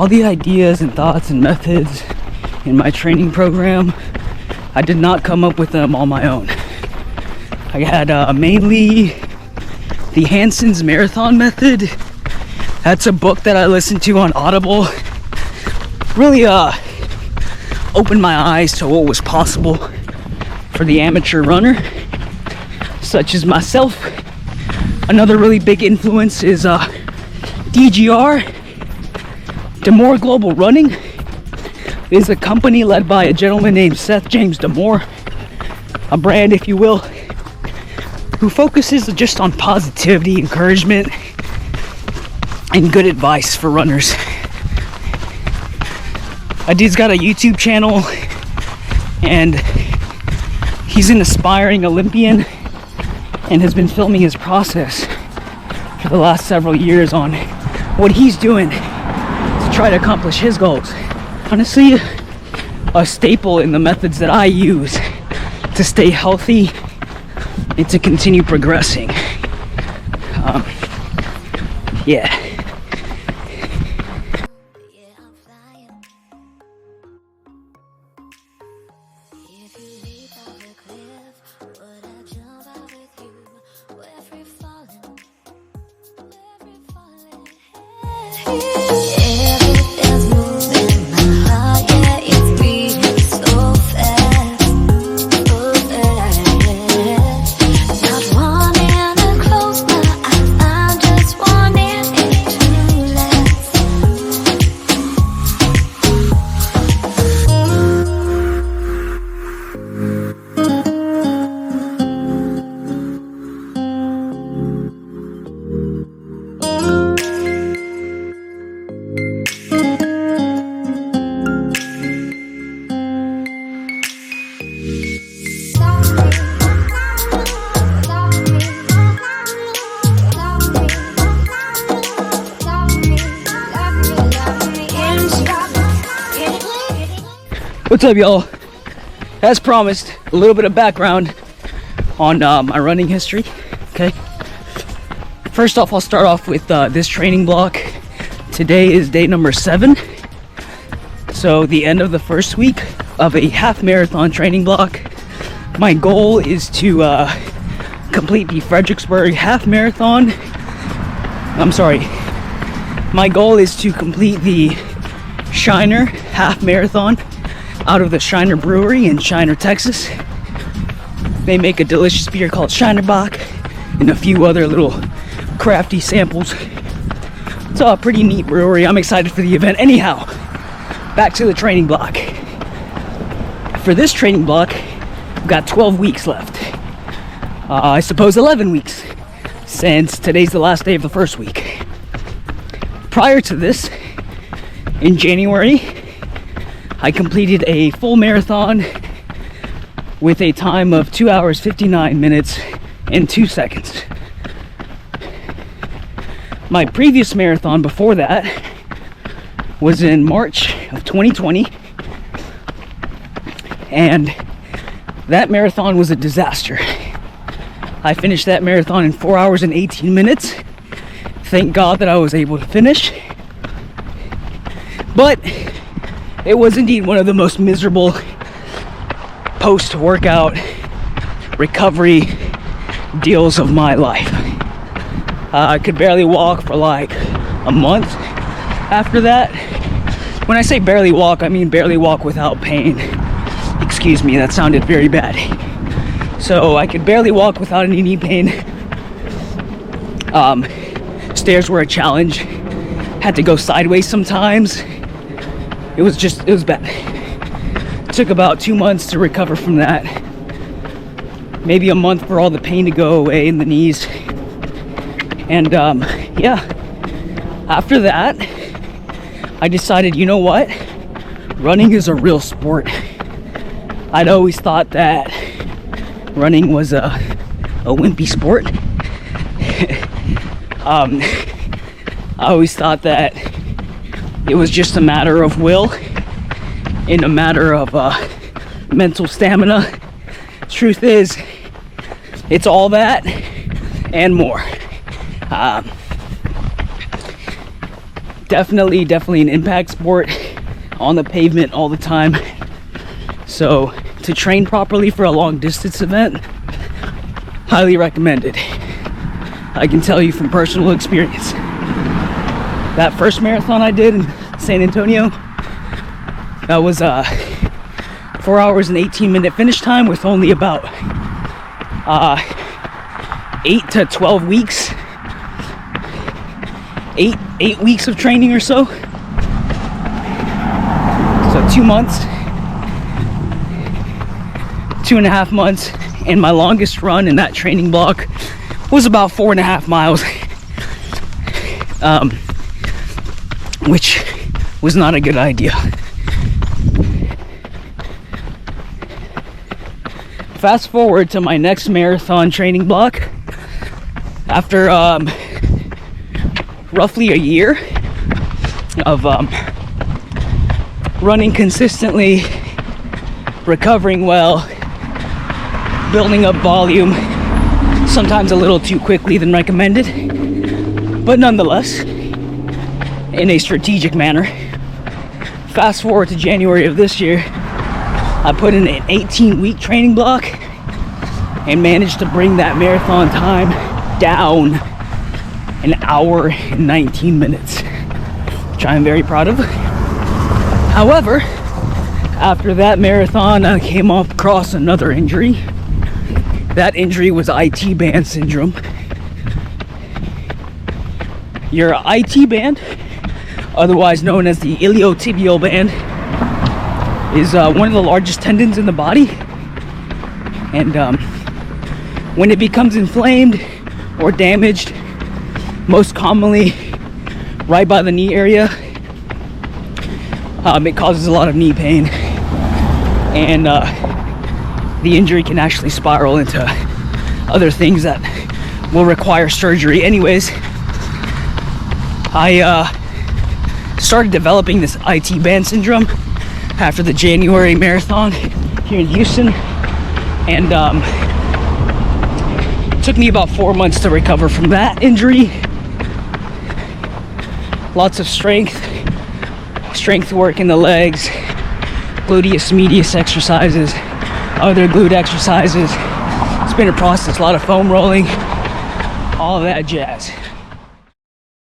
all the ideas and thoughts and methods in my training program, I did not come up with them on my own. I had mainly the Hanson's marathon method. That's a book that I listened to on Audible. Really opened my eyes to what was possible for the amateur runner, such as myself. Another really big influence is DGR, Demoor Global Running. It is a company led by a gentleman named James Demoor, a brand, if you will, who focuses just on positivity, encouragement, and good advice for runners. A dude's got a YouTube channel, and he's an aspiring Olympian and has been filming his process for the last several years on what he's doing to try to accomplish his goals. Honestly, a staple in the methods that I use to stay healthy and to continue progressing. Yeah. What's up, y'all? As promised, a little bit of background on my running history. Okay. First off, I'll start off with this training block. Today is day number 7. So the end of the first week of a half marathon training block. My goal is to complete the Fredericksburg half marathon. My goal is to complete the Shiner half marathon out of the Shiner Brewery in Shiner, Texas. They make a delicious beer called Shinerbach and a few other little crafty samples. It's a pretty neat brewery. I'm excited for the event. Anyhow, back to the training block. For this training block, I've got 12 weeks left. I suppose 11 weeks, since today's the last day of the first week. Prior to this, in January, I completed a full marathon with a time of 2 hours, 59 minutes, and 2 seconds. My previous marathon before that was in March of 2020, and that marathon was a disaster. I finished that marathon in 4 hours and 18 minutes. Thank God that I was able to finish. But it was indeed one of the most miserable post-workout recovery deals of my life. I could barely walk for like a month after that. When I say barely walk, I mean barely walk without pain. Excuse me, that sounded very bad. So I could barely walk without any knee pain. Stairs were a challenge. Had to go sideways sometimes. It was bad. It took about 2 months to recover from that. Maybe a month for all the pain to go away in the knees. And yeah, after that, I decided, you know what? Running is a real sport. I'd always thought that running was a wimpy sport. I always thought that it was just a matter of will and a matter of mental stamina. Truth is, it's all that and more. definitely an impact sport, on the pavement all the time. So to train properly for a long distance event, highly recommended. I can tell you from personal experience. That first marathon I did in San Antonio, that was 4 hours and 18-minute finish time with only about 8 to 12 weeks. 8 weeks of training or so. So 2 months, 2.5 months, and my longest run in that training block was about 4.5 miles, which was not a good idea. Fast forward to my next marathon training block. After roughly a year of running consistently, recovering well, building up volume, sometimes a little too quickly than recommended, but nonetheless in a strategic manner. Fast forward to January of this year, I put in an 18-week training block and managed to bring that marathon time down 1 hour and 19 minutes, which I'm very proud of. However, after that marathon, I came across another injury. That injury was IT band syndrome. Your IT band, otherwise known as the iliotibial band, is one of the largest tendons in the body. And when it becomes inflamed or damaged, most commonly right by the knee area, it causes a lot of knee pain, and the injury can actually spiral into other things that will require surgery. Anyways, I started developing this IT band syndrome after the January marathon here in Houston, and it took me about 4 months to recover from that injury. Lots of strength work in the legs, gluteus medius exercises, other glute exercises. It's been a process, a lot of foam rolling, all of that jazz.